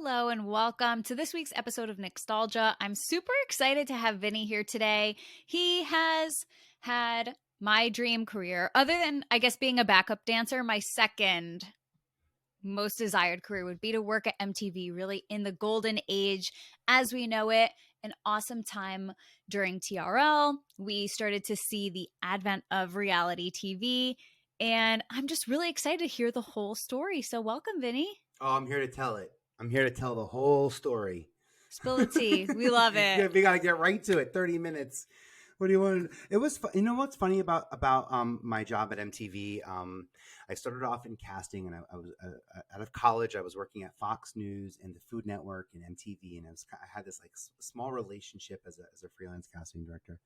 Hello and welcome to this week's episode of Nicstalgia. I'm super excited to have Vinnie here today. He has had my dream career. Other than, I guess, being a backup dancer, my second most desired career would be to work at MTV, really in the golden age as we know it. An awesome time during TRL. We started to see the advent of reality TV, and I'm just really excited to hear the whole story. So welcome, Vinnie. Oh, I'm here to tell it. I'm here to tell the whole story. Spill the tea. We love it. Yeah, we got to get right to it. 30 minutes. What do you want? It was, you know, what's funny about my job at MTV? I started off in casting, and I was out of college. I was working at Fox News and the Food Network and MTV, and I had this like small relationship as a freelance casting director.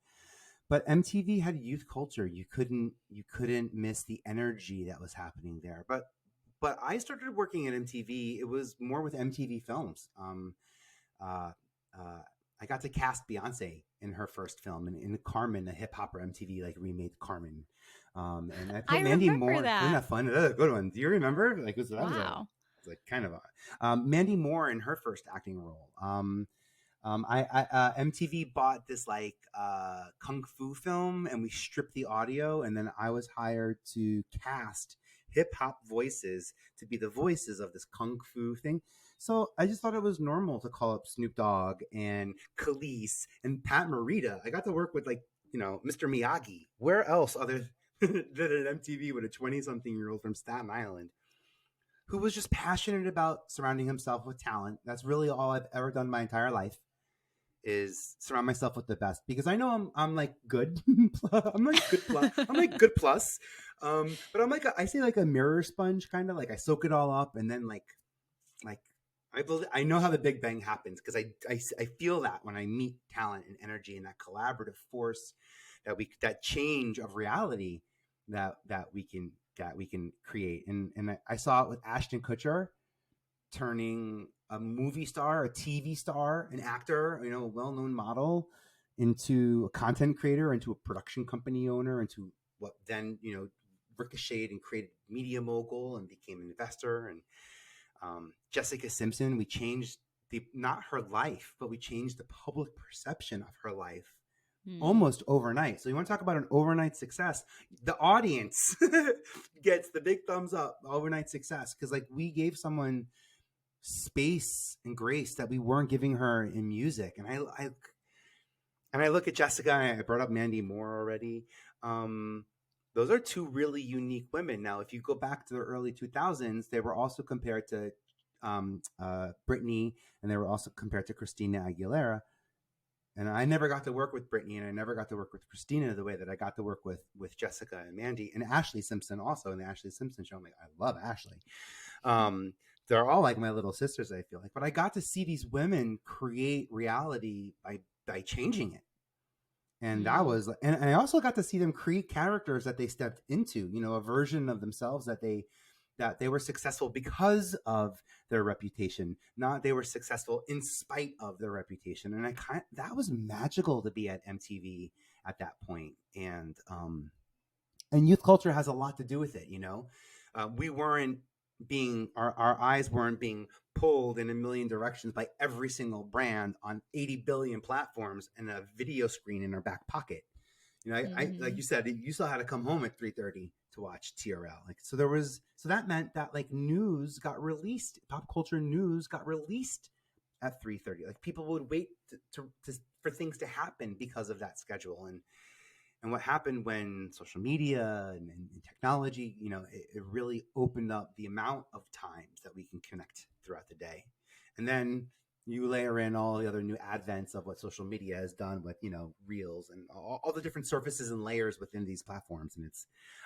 But MTV had youth culture. You couldn't miss the energy that was happening there. But I started working at MTV. It was more with MTV Films. I got to cast Beyoncé in her first film, in Carmen, a Hip Hopera. MTV like remade Carmen, and I put Mandy Moore. That. Isn't that fun? That's a good one. Do you remember? Like, was like kind of Mandy Moore in her first acting role. MTV bought this like kung fu film, and we stripped the audio, and then I was hired to cast hip hop voices to be the voices of this kung fu thing. So I just thought it was normal to call up Snoop Dogg and Khalees and Pat Morita. I got to work with, like, you know, Mr. Miyagi. Where else other than at MTV with a 20-something-year-old from Staten Island who was just passionate about surrounding himself with talent. That's really all I've ever done my entire life, is surround myself with the best, because I know I'm like good. I'm like good plus. I'm like good plus. But I'm like I say like a mirror sponge, kind of like I soak it all up, and then like I know how the Big Bang happens, because I feel that when I meet talent and energy and that collaborative force, that change of reality that we can create. And I saw it with Ashton Kutcher turning a movie star, a TV star, an actor, you know, a well-known model, into a content creator, into a production company owner, into what then, you know, ricocheted and created media mogul and became an investor. And Jessica Simpson, we changed not her life, but we changed the public perception of her life almost overnight. So you want to talk about an overnight success? The audience gets the big thumbs up, overnight success, because like we gave someone space and grace that we weren't giving her in music. And I look at Jessica, and I brought up Mandy Moore already. Those are two really unique women. Now, if you go back to the early 2000s, they were also compared to Britney, and they were also compared to Christina Aguilera. And I never got to work with Britney, and I never got to work with Christina the way that I got to work with Jessica and Mandy, and Ashley Simpson also in the Ashley Simpson show. I'm like, I love Ashley. They're all like my little sisters, I feel like. But I got to see these women create reality by changing it. And that was, and I also got to see them create characters that they stepped into, you know, a version of themselves that they were successful because of their reputation, not they were successful in spite of their reputation. And that was magical to be at MTV at that point. And youth culture has a lot to do with it. You know, we weren't our eyes weren't being pulled in a million directions by every single brand on 80 billion platforms and a video screen in our back pocket. You know, I like you said, you still had to come home at 3:30 to watch TRL. Like, so that meant that like news got released, pop culture news got released at 3:30. Like people would wait for things to happen because of that schedule. And what happened when social media and technology, you know, it really opened up the amount of times that we can connect throughout the day. And then you layer in all the other new advents of what social media has done with, you know, reels and all the different surfaces and layers within these platforms. And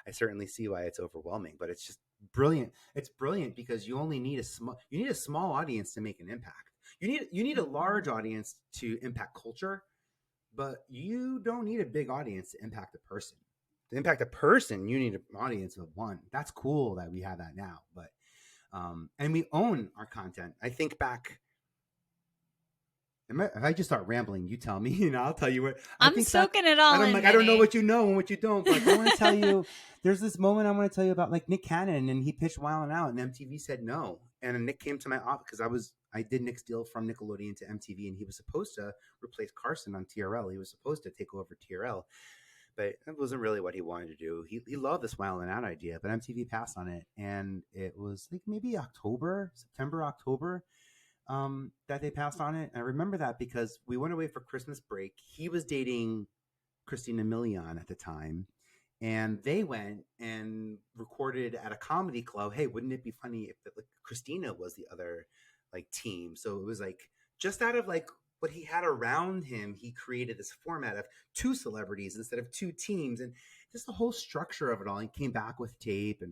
I certainly see why it's overwhelming, but it's just brilliant. It's brilliant because you only need a small audience to make an impact. You need a large audience to impact culture. But you don't need a big audience to impact a person. To impact a person, you need an audience of one. That's cool that we have that now. But and we own our content. I think back. If I just start rambling, you tell me. You know, I'll tell you what. I'm soaking it all in. I'm like, I don't know what you know and what you don't. But I want to tell you. There's this moment I want to tell you about, like Nick Cannon, and he pitched Wild 'N Out, and MTV said no. And Nick came to my office because I did Nick's deal from Nickelodeon to MTV, and he was supposed to replace Carson on TRL. He was supposed to take over TRL, but that wasn't really what he wanted to do. He loved the Smile and Out idea, but MTV passed on it, and it was like maybe September, October, that they passed on it. And I remember that because we went away for Christmas break. He was dating Christina Milian at the time, and they went and recorded at a comedy club. Hey, wouldn't it be funny if like Christina was the other like team? So it was like just out of like what he had around him, he created this format of two celebrities instead of two teams, and just the whole structure of it all. He came back with tape,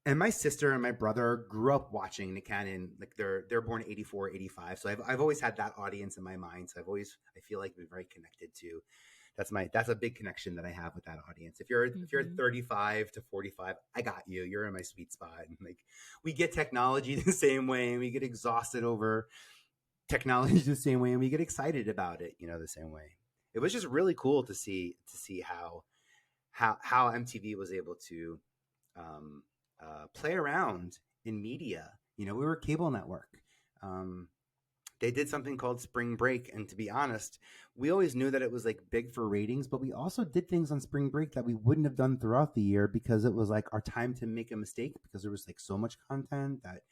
and my sister and my brother grew up watching Nick Cannon. Like they're born 84, 85. So I've always had that audience in my mind. So I feel like we're very connected to. That's a big connection that I have with that audience. If you're 35 to 45, I got you. You're in my sweet spot. And like we get technology the same way, and we get exhausted over technology the same way, and we get excited about it, the same way. It was just really cool to see how MTV was able to play around in media. We were a cable network. They did something called Spring Break, and to be honest, we always knew that it was like big for ratings, but we also did things on Spring Break that we wouldn't have done throughout the year because it was like our time to make a mistake because there was like so much content that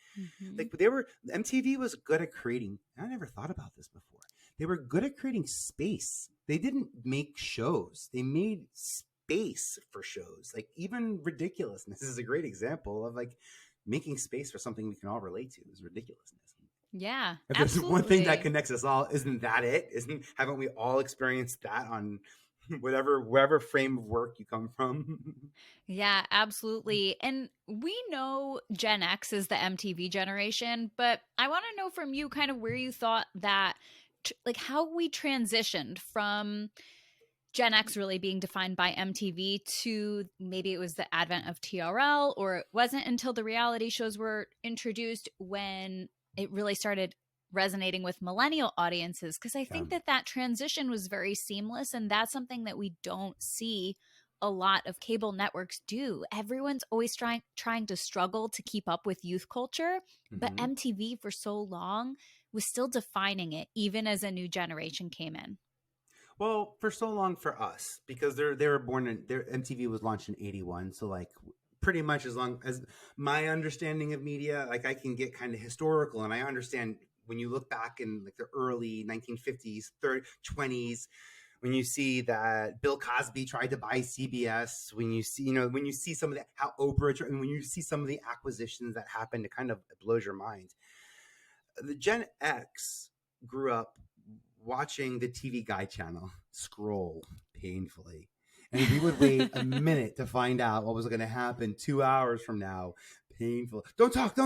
like MTV was good at creating. I never thought about this before. They were good at creating space. They didn't make shows. They made space for shows. Like even ridiculousness is a great example of like making space for something we can all relate to is ridiculousness. Yeah, if there's one thing that connects us all, isn't that it? Haven't we all experienced that on whatever frame of work you come from? Yeah, absolutely. And we know Gen X is the MTV generation, but I want to know from you kind of where you thought that, like how we transitioned from Gen X really being defined by MTV to maybe it was the advent of TRL, or it wasn't until the reality shows were introduced when it really started resonating with millennial audiences. Because I think that transition was very seamless, and that's something that we don't see a lot of cable networks do. Everyone's always trying to struggle to keep up with youth culture, but MTV for so long was still defining it, even as a new generation came in. Well, for so long for us, because they were born in their MTV was launched in 81. So like pretty much as long as my understanding of media, like I can get kind of historical, and I understand when you look back in like the early 1950s, 20s, when you see that Bill Cosby tried to buy CBS, when you see some of that, how Oprah, and when you see some of the acquisitions that happened, it kind of blows your mind. The Gen X grew up watching the TV Guide channel scroll painfully. And we would wait a minute to find out what was going to happen 2 hours from now. Painful. Don't talk.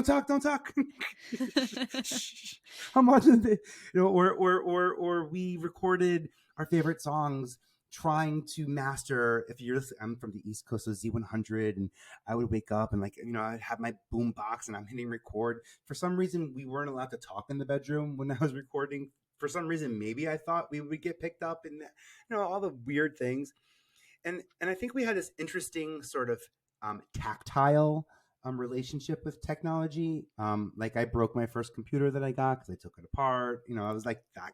I'm watching this. Or we recorded our favorite songs trying to master. If you're listening, I'm from the East Coast, so Z100, and I would wake up and I'd have my boom box and I'm hitting record. For some reason, we weren't allowed to talk in the bedroom when I was recording. For some reason, maybe I thought we would get picked up and all the weird things. And I think we had this interesting sort of tactile relationship with technology. Like I broke my first computer that I got because I took it apart. I was like that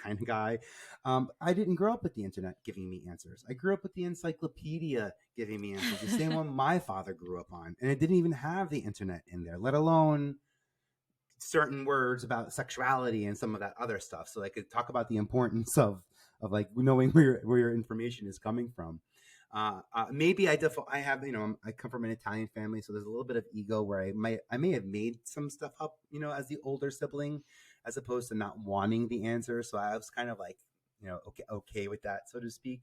kind of guy. I didn't grow up with the internet giving me answers. I grew up with the encyclopedia giving me answers, the same one my father grew up on. And it didn't even have the internet in there, let alone certain words about sexuality and some of that other stuff. So I could talk about the importance of like knowing where your information is coming from. Maybe I have, I come from an Italian family, so there's a little bit of ego where I may have made some stuff up, as the older sibling, as opposed to not wanting the answer. So I was kind of like, okay with that, so to speak.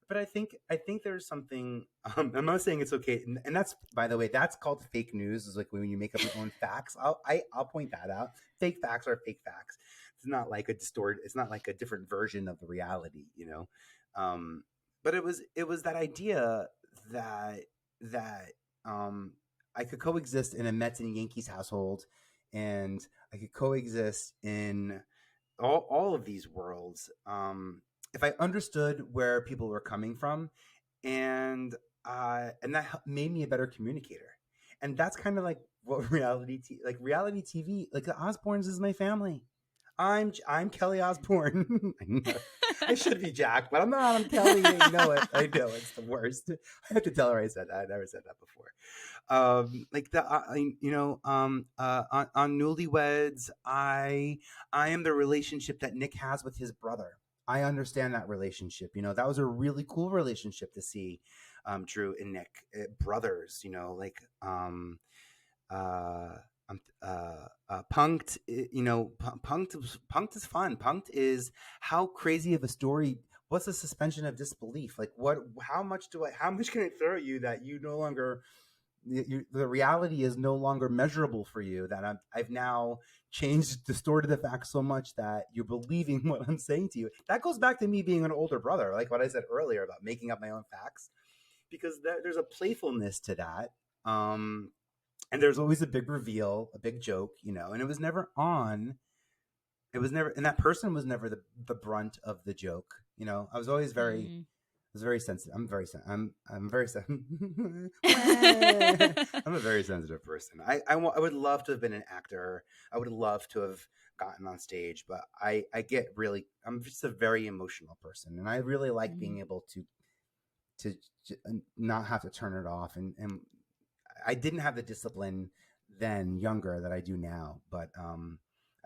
But I think there's something. I'm not saying it's okay, and that's, by the way, that's called fake news. Is like when you make up your own facts. I'll point that out. Fake facts are fake facts. It's not like It's not like a different version of the reality, But it was that idea that I could coexist in a Mets and Yankees household, and I could coexist in all of these worlds. If I understood where people were coming from, and that made me a better communicator. And that's kind of like what reality TV, like the Osbournes is my family. I'm Kelly Osbourne. I know. I should be Jack, but I'm not. I'm Kelly. You know it. I know it's the worst. I have to tell her I said that. I never said that before. Like the on Newlyweds, I am the relationship that Nick has with his brother. I understand that relationship. You know, that was a really cool relationship to see. Drew and Nick, brothers. You know, like uh, Punked. You know, Punked is fun. Punked is how crazy of a story. What's the suspension of disbelief? Like, what? How much can I throw at you that you no longer? The reality is no longer measurable for you. That I've now changed, distorted the facts so much that you're believing what I'm saying to you. That goes back to me being an older brother, like what I said earlier about making up my own facts, because there's a playfulness to that. And there's always a big reveal, a big joke, you know, and it was never, and that person was never the brunt of the joke. You know, I was always I was very sensitive. I'm very I'm a very sensitive person. I would love to have been an actor. I would love to have gotten on stage, but I'm just a very emotional person, and I really like being able to not have to turn it off. And I didn't have the discipline then, younger, that I do now. But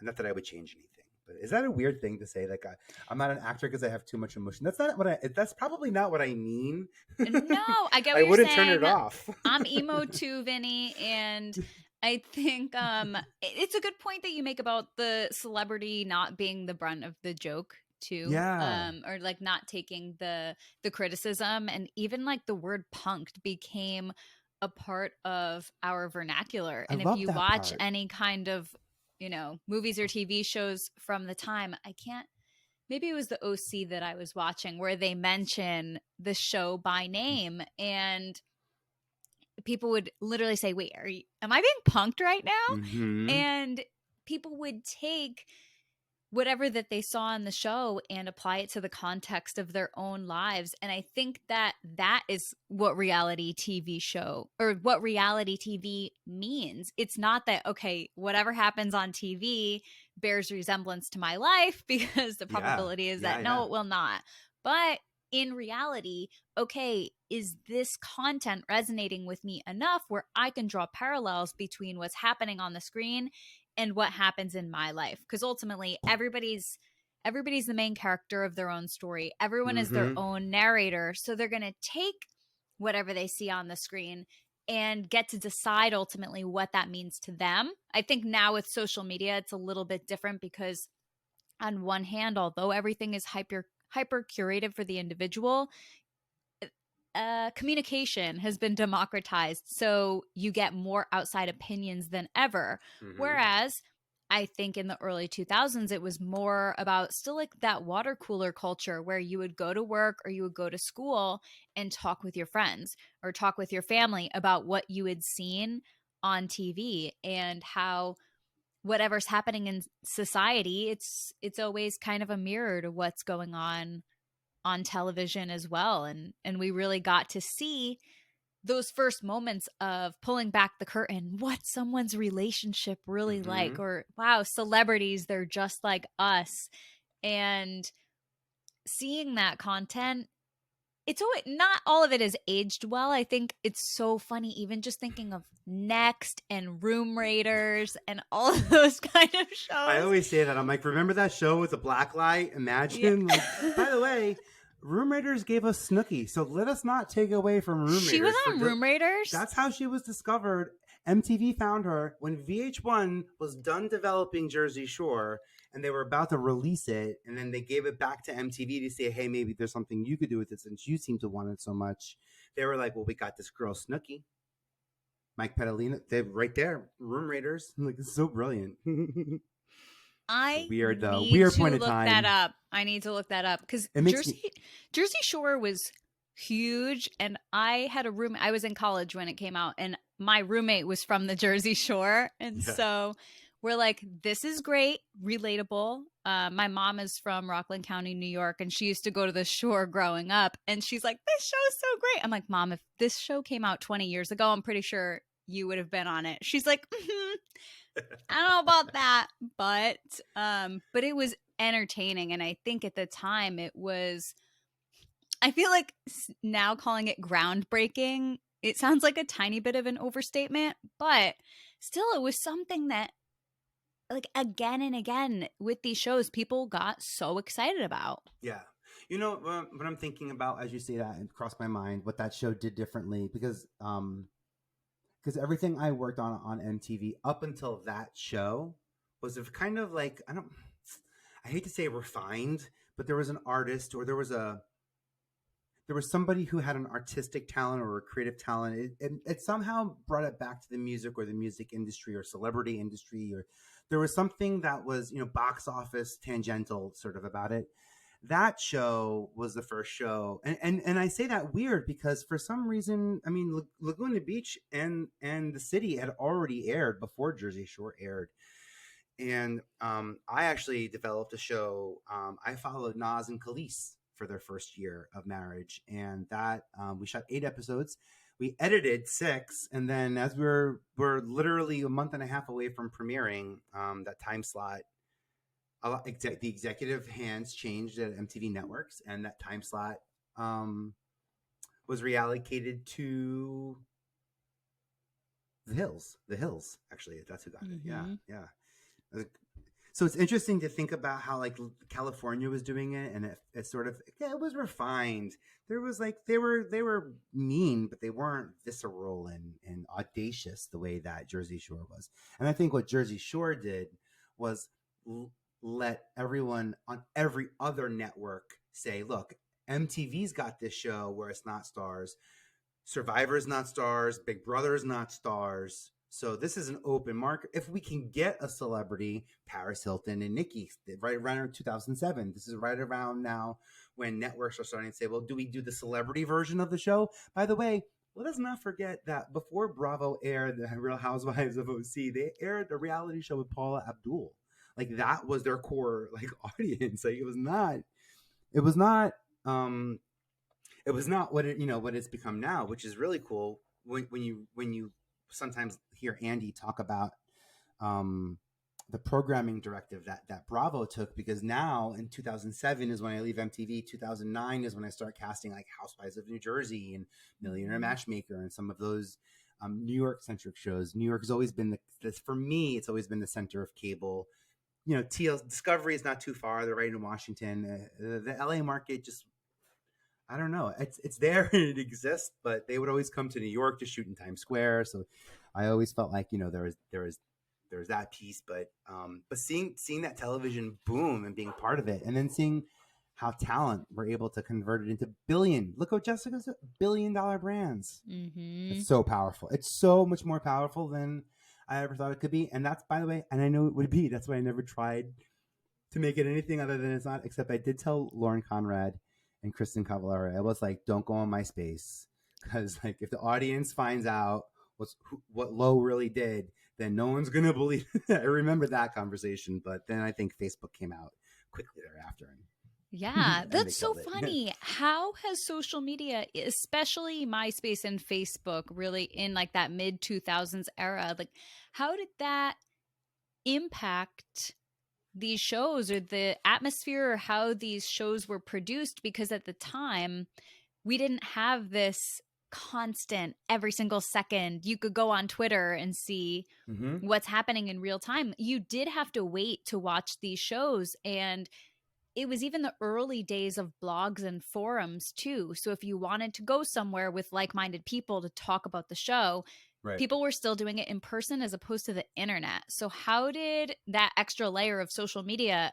not that I would change anything. But is that a weird thing to say? Like I'm not an actor because I have too much emotion. That's probably not what I mean. No, I get what I you're wouldn't saying. turn it off. I'm emo too, Vinny, and I think it's a good point that you make about the celebrity not being the brunt of the joke too. Yeah. Or like not taking the criticism, and even like the word punked became a part of our vernacular. And if you watch any kind of, you know, movies or TV shows from the time, maybe it was the OC that I was watching where they mention the show by name, and people would literally say, wait, am I being punked right now? Mm-hmm. And people would take whatever that they saw in the show and apply it to the context of their own lives. And I think that is what reality TV means. It's not that, okay, whatever happens on TV bears resemblance to my life, because the probability is that no, it will not. But in reality, okay, is this content resonating with me enough where I can draw parallels between what's happening on the screen and what happens in my life? Because ultimately, everybody's the main character of their own story. Everyone is their own narrator. So they're going to take whatever they see on the screen and get to decide ultimately what that means to them. I think now with social media, it's a little bit different, because on one hand, although everything is hyper curated for the individual, communication has been democratized, so you get more outside opinions than ever. Whereas I think in the early 2000s, it was more about still like that water cooler culture where you would go to work or you would go to school and talk with your friends or talk with your family about what you had seen on TV, and how whatever's happening in society, it's always kind of a mirror to what's going on television as well. And we really got to see those first moments of pulling back the curtain, what someone's relationship really like, or wow, celebrities, they're just like us. And seeing that content, it's always, not all of it is aged well. I think it's so funny, even just thinking of Next and Room Raiders and all of those kind of shows. I always say that. I'm like, remember that show with the black light? Imagine. Yeah. Like, by the way, Room Raiders gave us Snooki, so let us not take away from Room Raiders. She was on Room Raiders? That's how she was discovered. MTV found her when VH1 was done developing Jersey Shore, and they were about to release it, and then they gave it back to MTV to say, hey, maybe there's something you could do with it since you seem to want it so much. They were like, well, we got this girl, Snooki. Mike Petalina, they're right there. Room Raiders. I'm like, it's so brilliant. I weird point of time. That up. I need to look that up, because Jersey Shore was huge, and I had a room. I was in college when it came out, and my roommate was from the Jersey Shore, and so we're like, this is great, relatable. My mom is from Rockland County, New York, and she used to go to the shore growing up, and she's like, this show is so great. I'm like, Mom, if this show came out 20 years ago, I'm pretty sure you would have been on it. She's like, I don't know about that, but it was entertaining. And I think at the time it was, I feel like now calling it groundbreaking, it sounds like a tiny bit of an overstatement, but still it was something that, like, again and again with these shows, people got so excited about. Yeah. You know, what I'm thinking about as you say that, it crossed my mind what that show did differently, because everything I worked on MTV up until that show was of kind of like, I hate to say refined, but there was an artist, or there was somebody who had an artistic talent or a creative talent. It somehow brought it back to the music or the music industry or celebrity industry, or there was something that was, box office tangential sort of about it. That show was the first show. And I say that weird because for some reason, I mean, Laguna Beach and The City had already aired before Jersey Shore aired. And I actually developed a show. I followed Nas and Khalees for their first year of marriage. And that we shot 8 episodes. We edited 6. And then as we're literally a month and a half away from premiering, that time slot, the executive hands changed at MTV Networks, and that time slot was reallocated to the Hills. Actually, that's who got it. Yeah. So it's interesting to think about how like California was doing it, and it sort of, it was refined. There was like they were mean, but they weren't visceral and audacious the way that Jersey Shore was. And I think what Jersey Shore did was let everyone on every other network say, look, MTV's got this show where it's not stars, Survivor's not stars, Big Brother's not stars. So this is an open market. If we can get a celebrity, Paris Hilton and Nicki, right around 2007, this is right around now when networks are starting to say, well, do we do the celebrity version of the show? By the way, let us not forget that before Bravo aired the Real Housewives of OC, they aired a reality show with Paula Abdul. Like that was their core like audience. Like it was not what what it's become now, which is really cool when you sometimes hear Andy talk about the programming directive that Bravo took, because now in 2007 is when I leave MTV. 2009 is when I start casting like Housewives of New Jersey and Millionaire Matchmaker and some of those New York centric shows. New York has always been for me, it's always been the center of cable. TL Discovery is not too far. They're right in Washington. The LA market just, I don't know. It's there and it exists, but they would always come to New York to shoot in Times Square. So I always felt like, there was that piece, but seeing that television boom and being part of it, and then seeing how talent were able to convert it into look what Jessica's $1 billion brands. Mm-hmm. It's so powerful. It's so much more powerful than I ever thought it could be. And that's, by the way, and I know it would be, that's why I never tried to make it anything other than it's not, except I did tell Lauren Conrad and Kristen Cavallari, I was like, don't go on MySpace, because like if the audience finds out what Lowe really did, then no one's gonna believe it. I remember that conversation, but then I think Facebook came out quickly thereafter. Yeah, that's so funny. How has social media, especially MySpace and Facebook, really in like that mid 2000s era, like how did that impact these shows or the atmosphere, or how these shows were produced? Because at the time, we didn't have this constant every single second. You could go on Twitter and see what's happening in real time. You did have to wait to watch these shows, and it was even the early days of blogs and forums too. So if you wanted to go somewhere with like-minded people to talk about the show, right, people were still doing it in person as opposed to the internet. So how did that extra layer of social media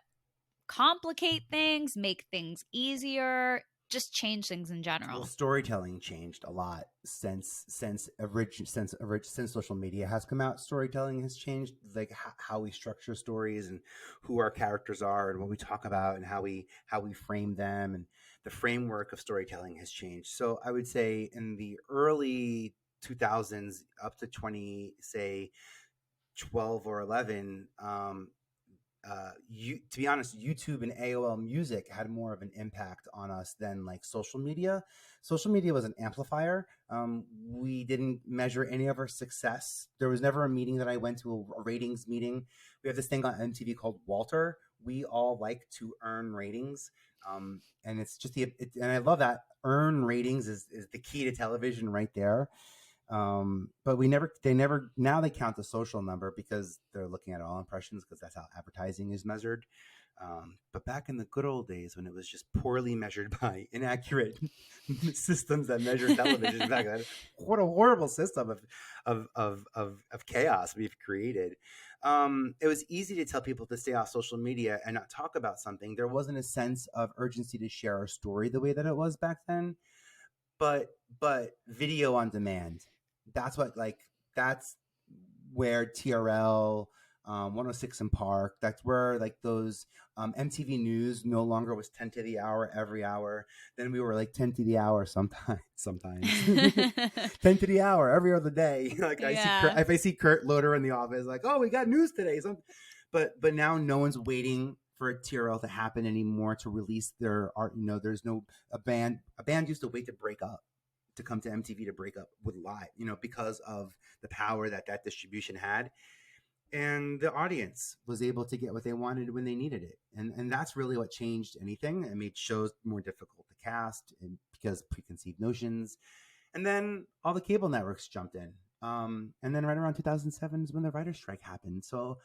complicate things, make things easier, just change things in general? Well, storytelling changed a lot since social media has come out. Storytelling has changed, like how we structure stories and who our characters are and what we talk about and how we frame them, and the framework of storytelling has changed. So I would say in the early 2000s up to 12 or 11, to be honest, YouTube and AOL Music had more of an impact on us than like social media. Social media was an amplifier. We didn't measure any of our success. There was never a meeting that I went to, a ratings meeting. We have this thing on MTV called Walter. We all like to earn ratings. And it's just and I love that earn ratings is the key to television right there. But now they count the social number because they're looking at all impressions because that's how advertising is measured. But back in the good old days when it was just poorly measured by inaccurate systems that measure television back then, what a horrible system of chaos we've created. It was easy to tell people to stay off social media and not talk about something. There wasn't a sense of urgency to share our story the way that it was back then. But video on demand, that's where TRL, 106 in Park, that's where like those MTV News no longer was 10 to the hour every hour. Then we were like 10 to the hour sometimes 10 to the hour every other day. Like if I see Kurt Loder in the office, like, oh, we got news today. But now no one's waiting for a TRL to happen anymore to release their art. There's no a band used to wait to break up to come to MTV to break up with live, because of the power that distribution had. And the audience was able to get what they wanted when they needed it. And that's really what changed anything. It made shows more difficult to cast and because preconceived notions. And then all the cable networks jumped in. And then right around 2007 is when the writer's strike happened. So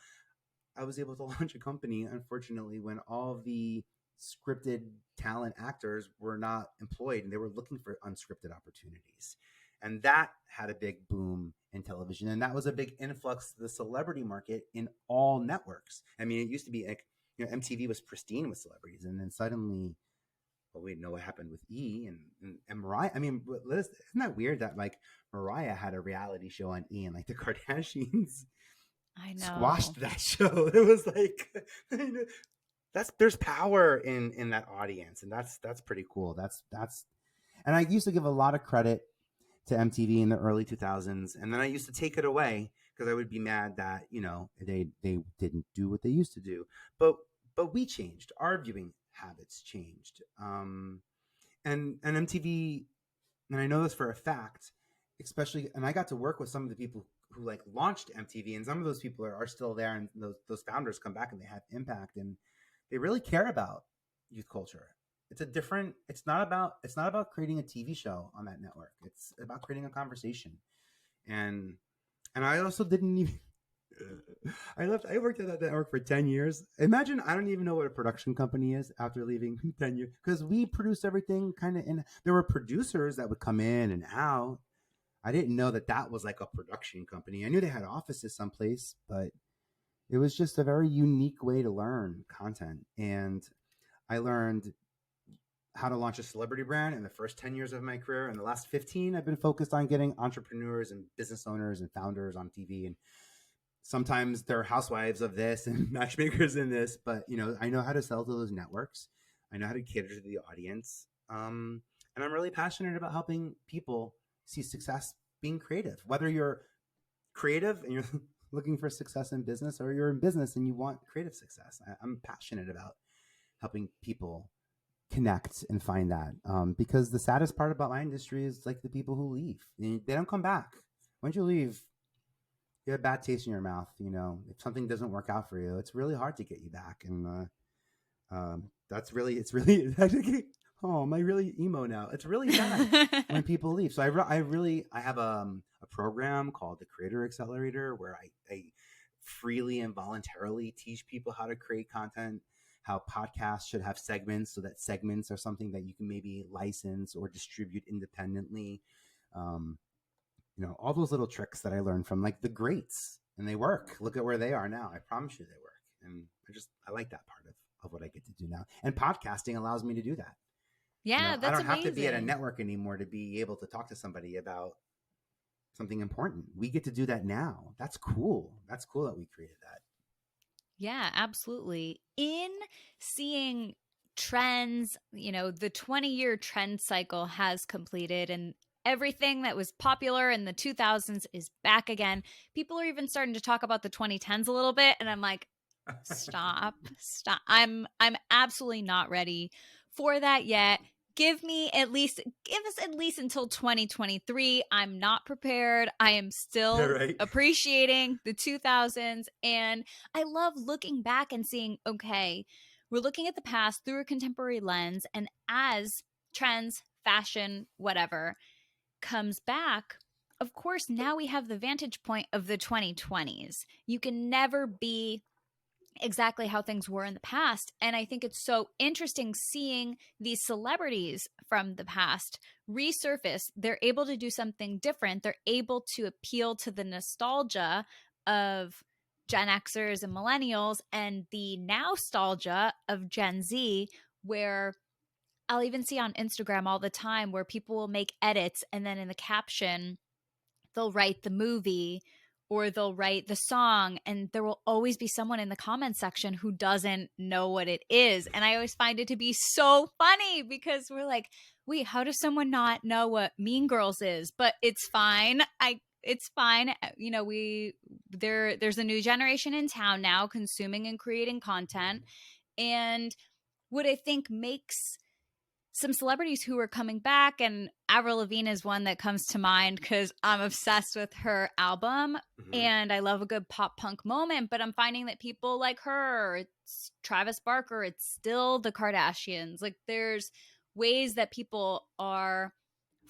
I was able to launch a company, unfortunately, when all the scripted talent actors were not employed and they were looking for unscripted opportunities. And that had a big boom in television. And that was a big influx to the celebrity market in all networks. I mean, it used to be like, MTV was pristine with celebrities. And then suddenly, we know what happened with E and Mariah. I mean, isn't that weird that like Mariah had a reality show on E and like the Kardashians squashed that show? It was like, there's power in that audience. And that's pretty cool. And I used to give a lot of credit to MTV in the early 2000s. And then I used to take it away because I would be mad that, they didn't do what they used to do. But we changed. Our viewing habits changed. And MTV, and I know this for a fact, especially, and I got to work with some of the people who like launched MTV, and some of those people are still there, and those founders come back and they have impact, and they really care about youth culture. It's not about creating a TV show on that network. It's about creating a conversation. And I also didn't even I worked at that network for 10 years. Imagine, I don't even know what a production company is after leaving 10 years, because we produced everything kind of there were producers that would come in and out. I didn't know that was like a production company. I knew they had offices someplace, but it was just a very unique way to learn content. And I learned how to launch a celebrity brand in the first 10 years of my career. In the last 15, I've been focused on getting entrepreneurs and business owners and founders on TV. And sometimes they're housewives of this and matchmakers in this, but I know how to sell to those networks. I know how to cater to the audience. And I'm really passionate about helping people see success being creative, whether you're creative and you're looking for success in business, or you're in business and you want creative success. I'm passionate about helping people connect and find that, because the saddest part about my industry is like the people who leave. They don't come back. Once you leave, you have a bad taste in your mouth. If something doesn't work out for you, it's really hard to get you back. And it's actually, oh, am I really emo now? It's really sad when people leave. So I have a program called the Creator Accelerator, where I freely and voluntarily teach people how to create content, how podcasts should have segments, so that segments are something that you can maybe license or distribute independently. All those little tricks that I learned from like the greats, and they work. Look at where they are now. I promise you they work. And I like that part of what I get to do now. And podcasting allows me to do that. Yeah, that's I don't amazing. have to be at a network anymore to be able to talk to somebody about something important. We get to do that now. That's cool. That's cool that we created that. Yeah, absolutely. In seeing trends, the 20-year trend cycle has completed, and everything that was popular in the 2000s is back again. People are even starting to talk about the 2010s a little bit, and I'm like, Stop. I'm absolutely not ready for that yet. Give us at least until 2023. I'm not prepared. I am still Right. appreciating the 2000s, and I love looking back and seeing, okay, we're looking at the past through a contemporary lens, and as trends, fashion, whatever comes back, of course, now we have the vantage point of the 2020s. You can never be exactly how things were in the past. And I think it's so interesting seeing these celebrities from the past resurface. They're able to do something different. They're able to appeal to the nostalgia of Gen Xers and Millennials and the nostalgia of Gen Z, where I'll even see on Instagram all the time where people will make edits and then in the caption, they'll write the movie or they'll write the song, and there will always be someone in the comment section who doesn't know what it is. And I always find it to be so funny because we're like, wait, how does someone not know what Mean Girls is? But it's fine. It's fine. You know, there's a new generation in town now consuming and creating content. And what I think makes some celebrities who are coming back, and Avril Lavigne is one that comes to mind because I'm obsessed with her album and I love a good pop punk moment. But I'm finding that people like her, it's Travis Barker, it's still the Kardashians. Like there's ways that people are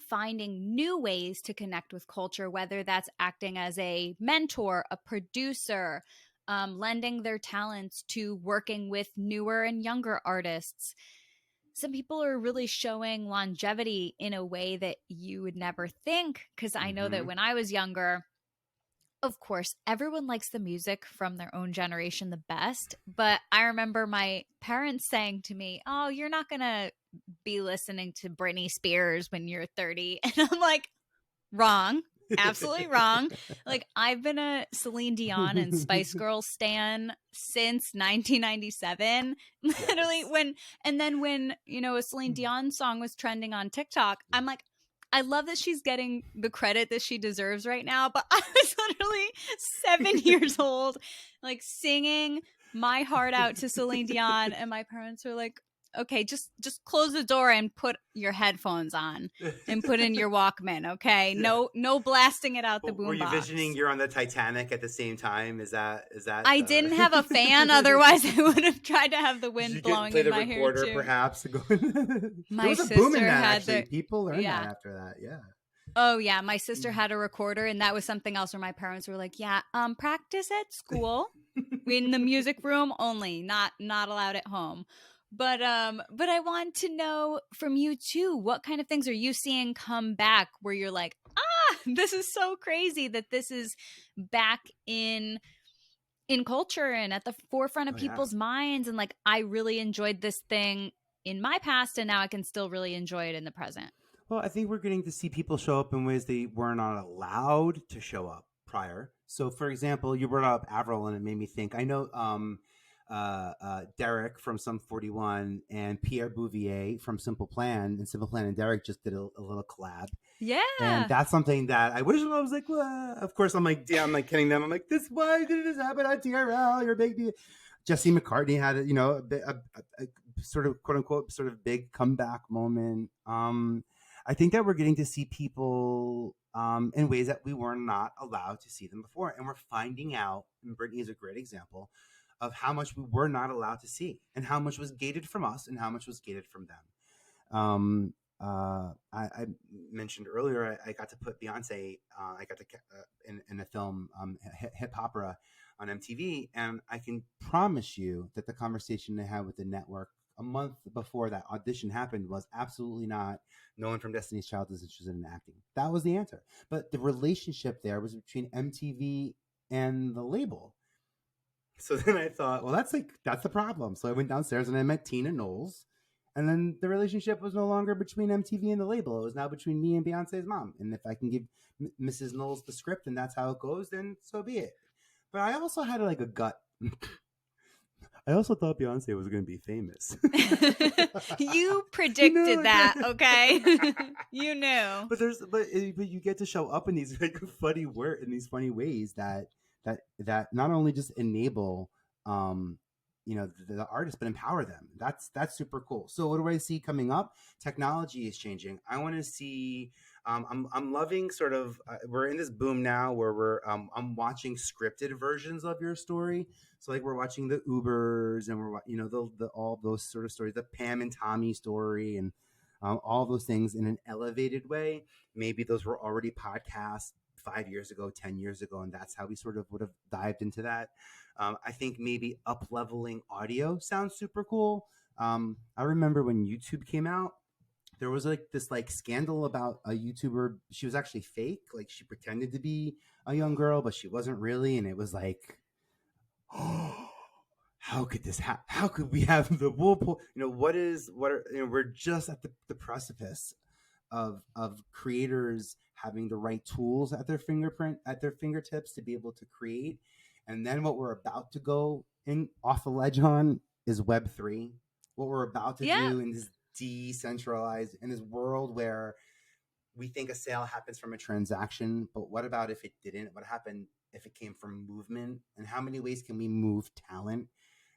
finding new ways to connect with culture, whether that's acting as a mentor, a producer, lending their talents to working with newer and younger artists. Some people are really showing longevity in a way that you would never think. Because I know that when I was younger, of course, everyone likes the music from their own generation the best. But I remember my parents saying to me, oh, you're not going to be listening to Britney Spears when you're 30. And I'm like, wrong. Absolutely wrong. Like I've been a Celine Dion and Spice Girls stan since 1997. Literally when you know a Celine Dion song was trending on TikTok, I'm like, I love that she's getting the credit that she deserves right now, but I was literally 7 years old like singing my heart out to Celine Dion, and my parents were like, okay, just close the door and put your headphones on and put in your Walkman, okay? No blasting it out the boombox. Were you visioning you're on the Titanic at the same time? Is that I didn't have a fan, otherwise I would have tried to have the wind blowing in my hair too. Perhaps. My there was a sister boom in that, had actually. People learned that after that, yeah. Oh yeah, my sister had a recorder, and that was something else where my parents were like, "Yeah, practice at school, in the music room only, not allowed at home." But I want to know from you too, what kind of things are you seeing come back where you're like, this is so crazy that this is back in culture and at the forefront of people's minds, and like I really enjoyed this thing in my past, and now I can still really enjoy it in the present. Well, I think we're getting to see people show up in ways they were not allowed to show up prior. So, for example, you brought up Avril, and it made me think. I know Derek from Sum 41 and Pierre Bouvier from Simple Plan, and Simple Plan and Derek just did a little collab. Yeah, and that's something that I wish I was like. Well, of course, I'm like kidding them. I'm like, why did this happen on TRL? You're big. Jesse McCartney had a sort of quote unquote sort of big comeback moment. I think that we're getting to see people in ways that we were not allowed to see them before. And we're finding out, and Britney is a great example, of how much we were not allowed to see and how much was gated from us and how much was gated from them. I mentioned earlier, I got to put Beyonce, in a film, Hip Hopera on MTV. And I can promise you that the conversation they had with the network a month before that audition happened was absolutely not, no one from Destiny's Child is interested in acting. That was the answer. But the relationship there was between MTV and the label. So then I thought, well, that's the problem. So I went downstairs and I met Tina Knowles. And then the relationship was no longer between MTV and the label. It was now between me and Beyonce's mom. And if I can give Mrs. Knowles the script and that's how it goes, then so be it. But I also had like a gut. I also thought Beyonce was going to be famous. You predicted that, okay? You knew. But you get to show up in these funny ways that not only just enable the artists, but empower them. That's super cool. So what do I see coming up? Technology is changing. I want to see. I'm loving sort of. We're in this boom now where I'm watching scripted versions of your story. So like we're watching the Ubers and we're the all those sort of stories, the Pam and Tommy story, and all those things in an elevated way. Maybe those were already podcasts 5 years ago, 10 years ago, and that's how we sort of would have dived into that. I think maybe up leveling audio sounds super cool. I remember when YouTube came out, there was like this like scandal about a YouTuber. She was actually fake. Like she pretended to be a young girl, but she wasn't really. And it was like, oh, how could this happen? How could we have the whirlpool? We're just at the precipice of creators having the right tools at their fingertips to be able to create. And then what we're about to go in off the ledge on is Web3. What we're about to do in this decentralized, in this world where we think a sale happens from a transaction, but what about if it didn't? What happened if it came from movement? And how many ways can we move talent?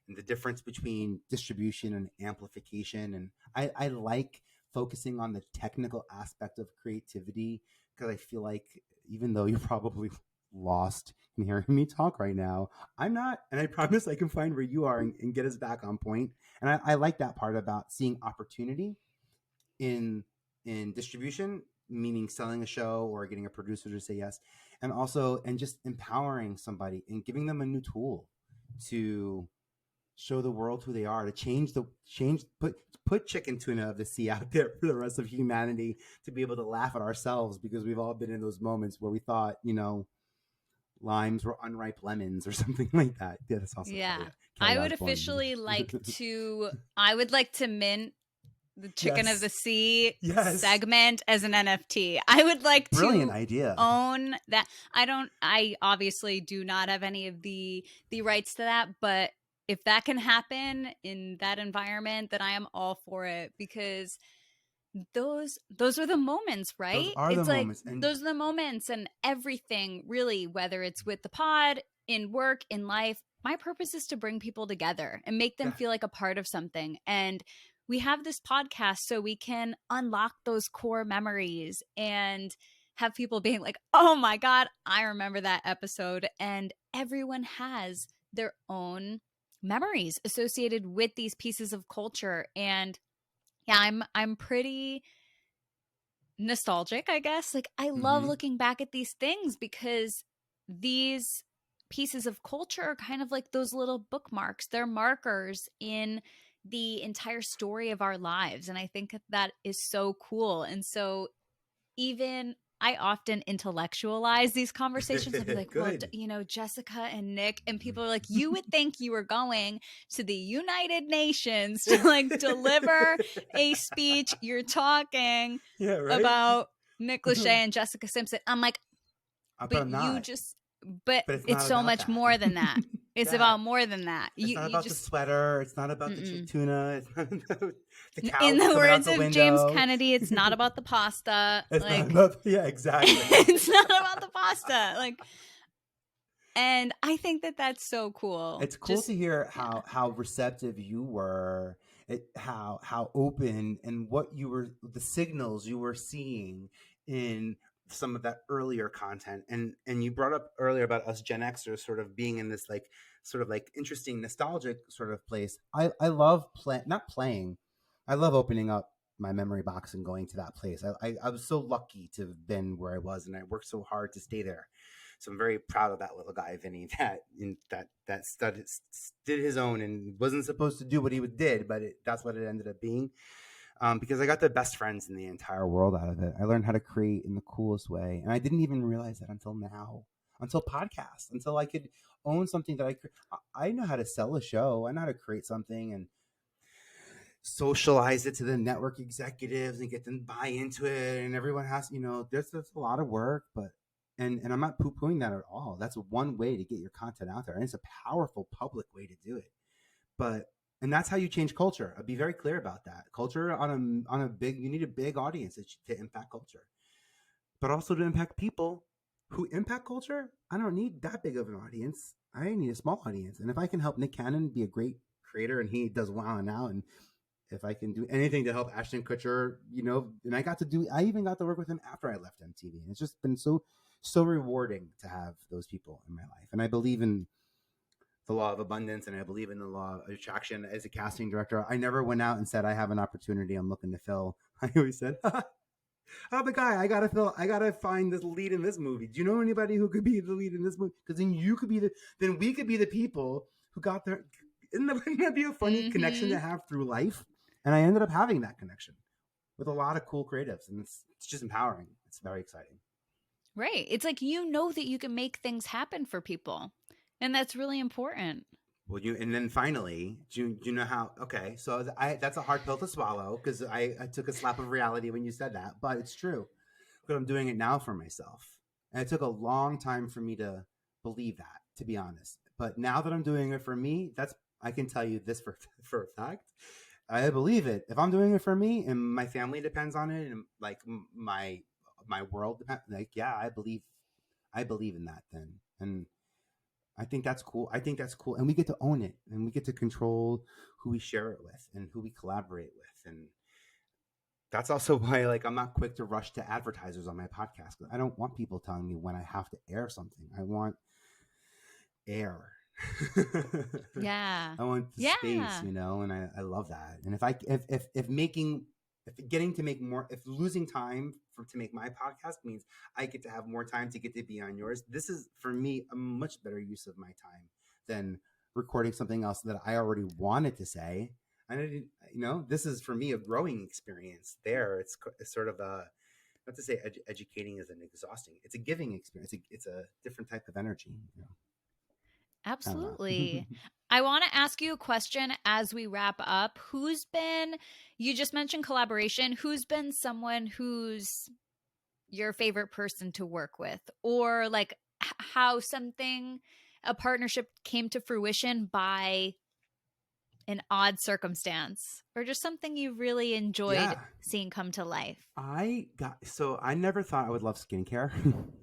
And the difference between distribution and amplification. And I like focusing on the technical aspect of creativity because I feel like even though you're probably lost in hearing me talk right now, I'm not, and I promise I can find where you are and get us back on point. And I like that part about seeing opportunity in distribution, meaning selling a show or getting a producer to say yes, and just empowering somebody and giving them a new tool to show the world who they are, to put chicken tuna of the sea out there for the rest of humanity to be able to laugh at ourselves, because we've all been in those moments where we thought, limes were unripe lemons or something like that. Yeah, that's also Yeah. Kelly I would Osbourne. officially like to mint the chicken of the sea segment as an NFT. I would like Brilliant to idea. own that. I obviously do not have any of the rights to that, but if that can happen in that environment, then I am all for it, because those are the moments, right? Those are the moments. And those are the moments, and everything really, whether it's with the pod, in work, in life, my purpose is to bring people together and make them feel like a part of something. And we have this podcast so we can unlock those core memories and have people being like, oh my God, I remember that episode. And everyone has their own memories associated with these pieces of culture. And yeah, I'm pretty nostalgic, I guess. Like, I love looking back at these things because these pieces of culture are kind of like those little bookmarks. They're markers in the entire story of our lives. And I think that is so cool. And so even I often intellectualize these conversations. I'll be like, well, Jessica and Nick, and people are like, you would think you were going to the United Nations to like deliver a speech. You're talking about Nick Lachey and Jessica Simpson. I'm like, but it's so much more than that. It's about more than that. It's not about the sweater. It's not about the tuna. It's not about the couch. In the words of James Kennedy, it's not about the pasta. Exactly. It's not about the pasta. And I think that that's so cool. It's cool to hear how receptive you were, how open, and the signals you were seeing in some of that earlier content. And you brought up earlier about us Gen Xers sort of being in this sort of interesting nostalgic sort of place. I love not playing. I love opening up my memory box and going to that place. I was so lucky to have been where I was, and I worked so hard to stay there. So I'm very proud of that little guy, Vinny, that did his own and wasn't supposed to do what he did, but that's what it ended up being. Because I got the best friends in the entire world out of it. I learned how to create in the coolest way. And I didn't even realize that until now, until podcasts, until I could own something that I know how to sell a show. I know how to create something and socialize it to the network executives and get them to buy into it. And everyone has, there's a lot of work, but, and I'm not poo-pooing that at all. That's one way to get your content out there. And it's a powerful public way to do it. And that's how you change culture. I'll be very clear about that. Culture on a big, you need a big audience to impact culture, but also to impact people who impact culture. I don't need that big of an audience. I need a small audience. And if I can help Nick Cannon be a great creator, and he does Wow Now, and if I can do anything to help Ashton Kutcher, and I even got to work with him after I left MTV. And it's just been so rewarding to have those people in my life. And I believe in the law of abundance, and I believe in the law of attraction. As a casting director, I never went out and said, I have an opportunity I'm looking to fill. I always said, I'm the guy. I gotta find this lead in this movie. Do you know anybody who could be the lead in this movie? Because then we could be the people who got there. Wouldn't that be a funny connection to have through life? And I ended up having that connection with a lot of cool creatives, and it's just empowering. It's very exciting. Right. It's like, that you can make things happen for people, and that's really important. Well, and then finally, do you know how? Okay, so that's a hard pill to swallow, because I took a slap of reality when you said that, but it's true. But I'm doing it now for myself, and it took a long time for me to believe that, to be honest. But now that I'm doing it for me, I can tell you this for a fact. I believe it. If I'm doing it for me, and my family depends on it, and like my world depends, like, yeah, I believe in that then, and I think that's cool. And we get to own it, and we get to control who we share it with and who we collaborate with. And that's also why, like, I'm not quick to rush to advertisers on my podcast. I don't want people telling me when I have to air something. I want air. Yeah. I want the space, and I love that. And if losing time to make my podcast means I get to have more time to get to be on yours, this is for me a much better use of my time than recording something else that I already wanted to say. And I didn't, this is for me a growing experience. There, it's sort of a, not to say educating is an exhausting. It's a giving experience. It's a different type of energy. Absolutely. I want to ask you a question as we wrap up. You just mentioned collaboration. Who's been someone who's your favorite person to work with? Or like how a partnership came to fruition by an odd circumstance, or just something you really enjoyed seeing come to life? I never thought I would love skincare.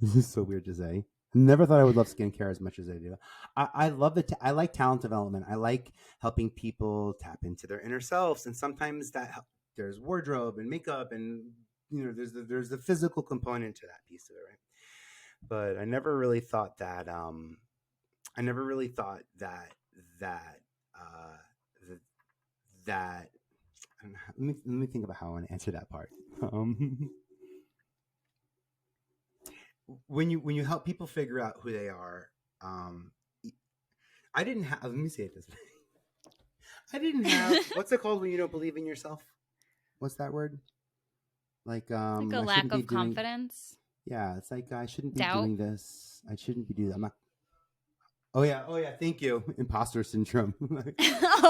This is so weird to say. Never thought I would love skincare as much as I do. I love I like talent development. I like helping people tap into their inner selves, and sometimes there's wardrobe and makeup, and there's the physical component to that piece of it, right? But I never really thought that. I never really thought that that. I don't know, let me think about how I want to answer that part. When you help people figure out who they are, I didn't have. Let me say it this way. I didn't have. What's it called when you don't believe in yourself? What's that word? Like a lack of confidence. Yeah, it's like I shouldn't be doing this. I shouldn't be doing that. I'm not. Oh yeah. Thank you. Imposter syndrome.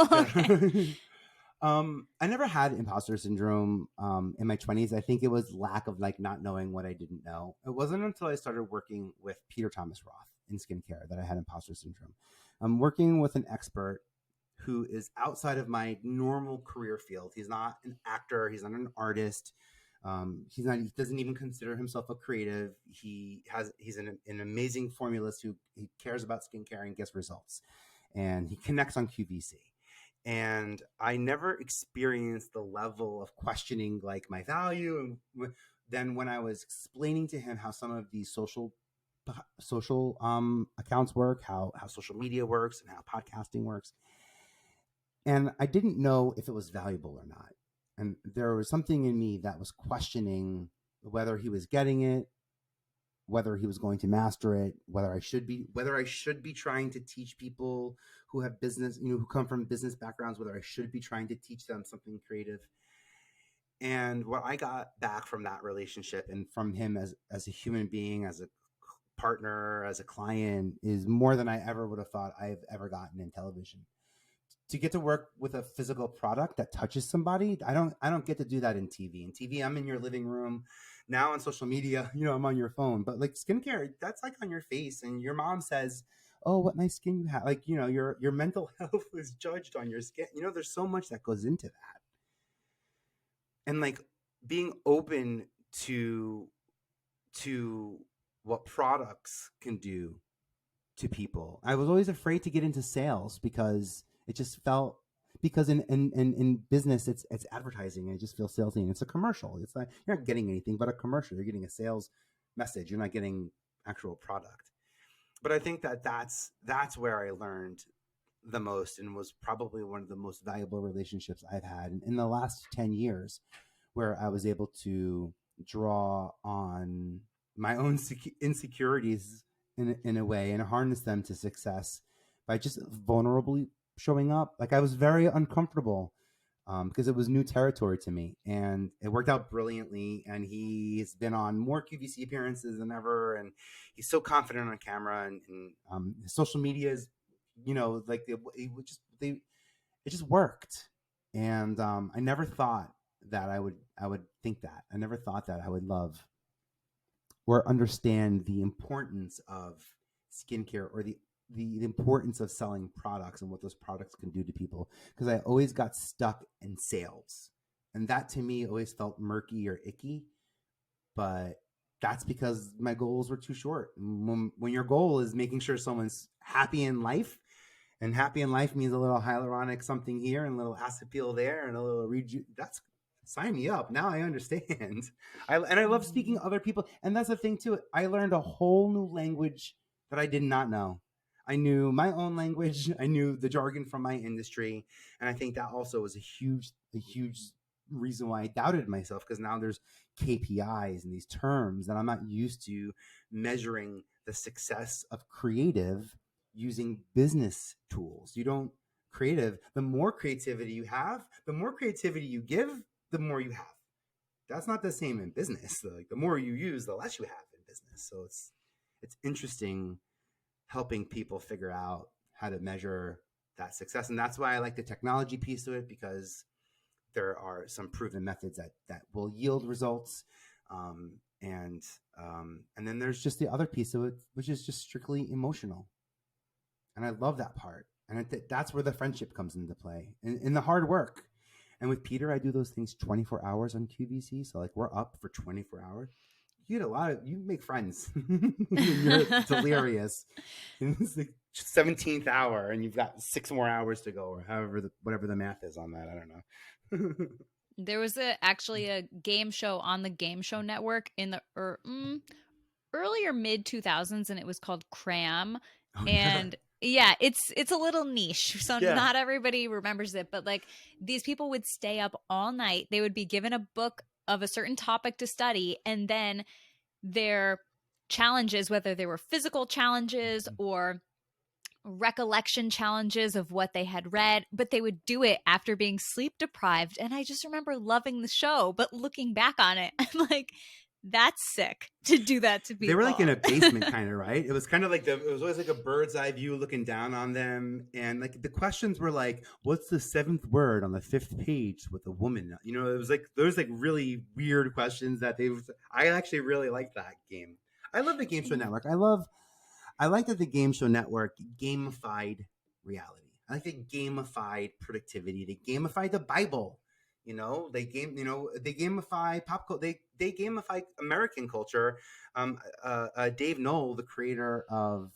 Okay. I never had imposter syndrome in my 20s. I think it was lack of not knowing what I didn't know. It wasn't until I started working with Peter Thomas Roth in skincare that I had imposter syndrome. I'm working with an expert who is outside of my normal career field. He's not an actor. He's not an artist. He doesn't even consider himself a creative. He's an amazing formulist who he cares about skincare and gets results. And he connects on QVC. And I never experienced the level of questioning my value. And then when I was explaining to him how some of these social accounts work, how social media works, and how podcasting works, and I didn't know if it was valuable or not. And there was something in me that was questioning whether he was getting it, whether he was going to master it, whether I should be trying to teach people who have business, who come from business backgrounds, whether I should be trying to teach them something creative. And what I got back from that relationship and from him as a human being, as a partner, as a client, is more than I ever would have thought I've ever gotten in television. To get to work with a physical product that touches somebody, I don't get to do that in TV. In TV, I'm in your living room. Now on social media, I'm on your phone. But skincare, that's on your face, and your mom says, "Oh, what nice skin you have." Your mental health is judged on your skin. There's so much that goes into that, and being open to what products can do to people. I was always afraid to get into sales because it just felt, because in business it's advertising, and it just feels salesy, and it's a commercial. It's not, you're not getting anything but a commercial. You're getting a sales message. You're not getting actual product. But I think that's where I learned the most, and was probably one of the most valuable relationships I've had in the last 10 years, where I was able to draw on my own insecurities in a way, and harness them to success by just vulnerably showing up. Like, I was very uncomfortable because it was new territory to me, and it worked out brilliantly. And he's been on more QVC appearances than ever, and he's so confident on camera, and his social media is, like it just worked. And I never thought that I would think that. I never thought that I would love or understand the importance of skincare, or the importance of selling products and what those products can do to people, because I always got stuck in sales, and that to me always felt murky or icky. But that's because my goals were too short. When your goal is making sure someone's happy in life, and happy in life means a little hyaluronic something here and a little acid peel there and a little that's, sign me up. Now I understand. I love speaking to other people. And that's the thing too. I learned a whole new language that I did not know. I knew my own language. I knew the jargon from my industry. And I think that also was a huge reason why I doubted myself, because now there's KPIs and these terms that I'm not used to measuring the success of creative using business tools. The more creativity you have, the more creativity you give, the more you have. That's not the same in business. Like, the more you use, the less you have in business. So it's interesting helping people figure out how to measure that success. And that's why I like the technology piece of it, because there are some proven methods that will yield results. And then there's just the other piece of it, which is just strictly emotional. And I love that part. And that's where the friendship comes into play, in the hard work. And with Peter, I do those things 24 hours on QVC. So like, we're up for 24 hours. You make friends. You're delirious. And it's the 17th hour, and you've got 6 more hours to go, or whatever the math is on that. I don't know. There was actually a game show on the Game Show Network in the earlier mid 2000s, and it was called Cram. Oh, and yeah, it's a little niche, so not everybody remembers it. But like, these people would stay up all night. They would be given a book of a certain topic to study, and then their challenges, whether they were physical challenges or recollection challenges of what they had read, but they would do it after being sleep deprived. And I just remember loving the show, but looking back on it, I'm like, that's sick to do that to people. They were like in a basement kind of, right? It was kind of like it was always like a bird's eye view looking down on them. And like, the questions were like, what's the 7th word on the 5th page with a woman? It was like, those like really weird questions that I actually really liked that game. I love the Game Show Network. I like that the Game Show Network gamified reality. I like they gamified productivity. They gamified the Bible. They gamify pop culture. They gamify American culture. Dave Knoll, the creator of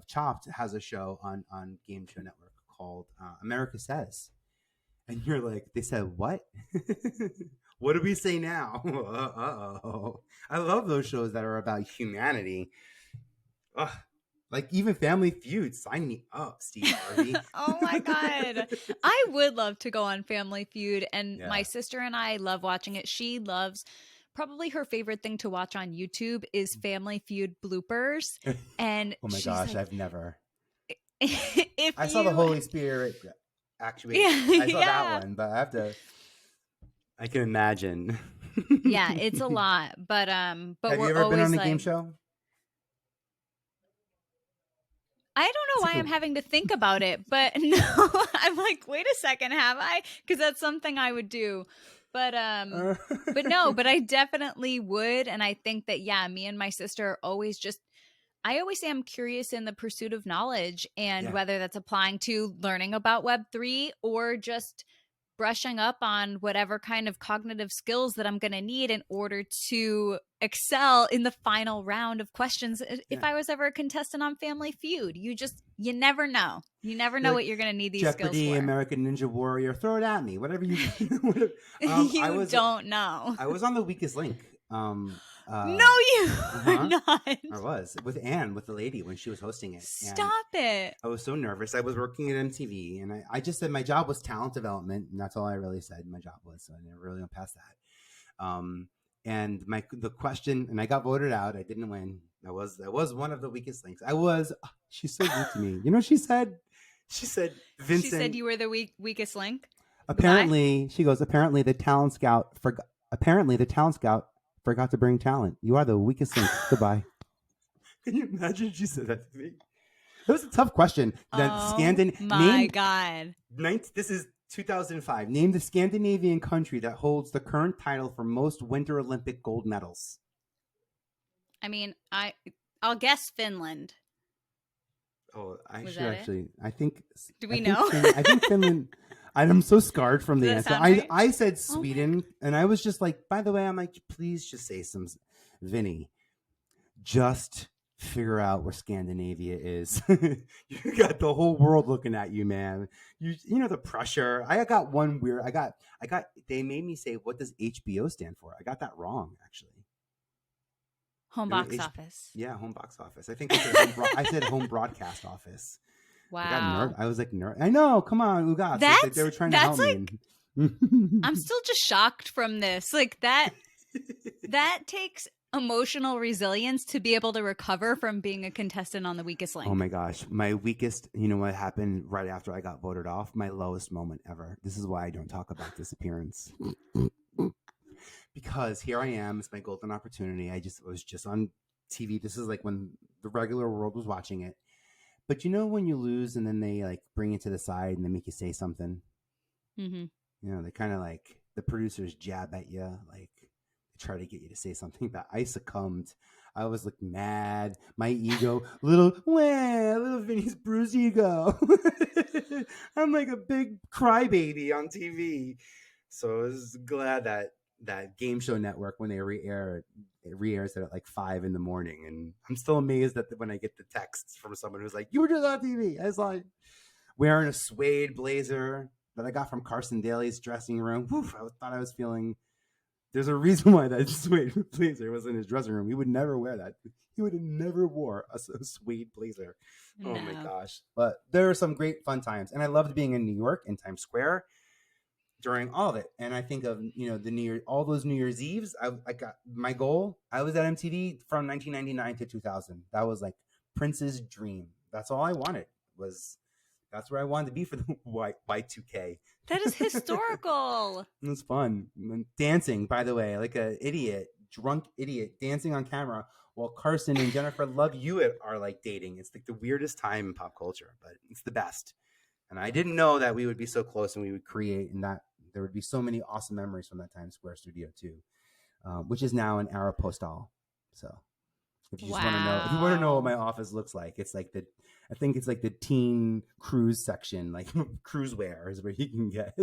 Chopped, has a show on Game Show Network called America Says. And you're like, they said what? What do we say now? Uh-oh. I love those shows that are about humanity. Like, even Family Feud, sign me up, Steve Harvey. Oh my God. I would love to go on Family Feud. And my sister and I love watching it. She loves, probably her favorite thing to watch on YouTube is Family Feud bloopers. And oh my gosh, I've never. I saw the Holy Spirit actually. I saw that one, but I can imagine. Yeah, it's a lot. But have you ever been on a game show? I don't know why I'm having to think about it, but no, I'm like, wait a second, have I? Because that's something I would do. But no, but I definitely would. And I think that, me and my sister always I always say I'm curious in the pursuit of knowledge, and whether that's applying to learning about Web3 or just brushing up on whatever kind of cognitive skills that I'm going to need in order to excel in the final round of questions. If I was ever a contestant on Family Feud, you never know. You never know what you're going to need these Jeopardy, skills for. American Ninja Warrior, throw it at me. Whatever you you don't know. I was on the Weakest Link. No, you were not. I was with Anne, with the lady when she was hosting it. Stop it. I was so nervous. I was working at MTV, and I just said my job was talent development, and that's all I really said my job was. So I never really went past that. And the question, and I got voted out. I didn't win. I was one of the weakest links. She's so rude to me. You know what she said? She said, Vincent. She said you were the weakest link. Apparently, she goes, apparently the talent scout forgot to bring talent. You are the weakest link. Goodbye. Can you imagine she said that to me? It was a tough question. God. This is 2005. Name the Scandinavian country that holds the current title for most Winter Olympic gold medals. I mean, I'll guess Finland. Oh, I think. Do we know? I think Finland. I'm so scarred from the answer. Right? I said Sweden, and I was just like, by the way, I'm like, please just say some, Vinnie. Just figure out where Scandinavia is. You got the whole world looking at you, man. You know the pressure. I got one weird. I got. They made me say, what does HBO stand for? I got that wrong, actually. Home box office. Yeah, home box office. I think I said home broadcast office. Wow. I was like, nerd. I know. Come on, Ugas. They were trying to help me. I'm still just shocked from this. Like that takes emotional resilience to be able to recover from being a contestant on The Weakest Link. Oh my gosh. My weakest, you know what happened right after I got voted off? My lowest moment ever. This is why I don't talk about this appearance. Because here I am. It's my golden opportunity. I was just on TV. This is like when the regular world was watching it. But you know when you lose and then they like bring you to the side and they make you say something? Mm-hmm. You know, they kind of like, the producers jab at you, like try to get you to say something. But I succumbed. I was like mad. My ego, little Vinnie's bruised ego. I'm like a big crybaby on TV. So I was glad that Game Show Network, when they re-airs it at like 5 a.m, and I'm still amazed that when I get the texts from someone who's like, "You were just on TV." I was like wearing a suede blazer that I got from Carson Daly's dressing room. Whew, I thought I was feeling. There's a reason why that suede blazer was in his dressing room. He would never wear that. He would have never wore a suede blazer. No. Oh my gosh! But there are some great fun times, and I loved being in New York in Times Square during all of it. And I think of, you know, all those New Year's Eves. I got my goal. I was at MTV from 1999 to 2000. That was like Prince's dream. That's all I wanted. That's where I wanted to be for the Y2K. That is historical. It was fun. Dancing, by the way, like a drunk idiot dancing on camera while Carson and Jennifer Love Hewitt are like dating. It's like the weirdest time in pop culture, but it's the best. And I didn't know that we would be so close and we would create, and that there would be so many awesome memories from that Times Square studio too, which is now an Aeropostale. So if you just want to know what my office looks like, it's like I think it's like the teen cruise section, like cruise wear is where you can get.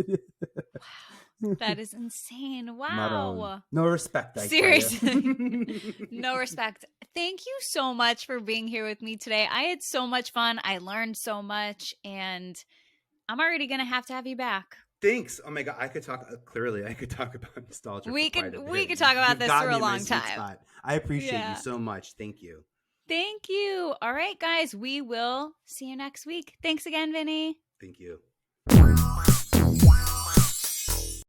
Wow, that is insane. Wow. No respect. Seriously. No respect. Thank you so much for being here with me today. I had so much fun. I learned so much, and I'm already going to have you back. Thanks. Oh my God. I could talk about nostalgia. We could talk about this for a long time. I appreciate you so much. Thank you. Thank you. All right, guys, we will see you next week. Thanks again, Vinnie. Thank you.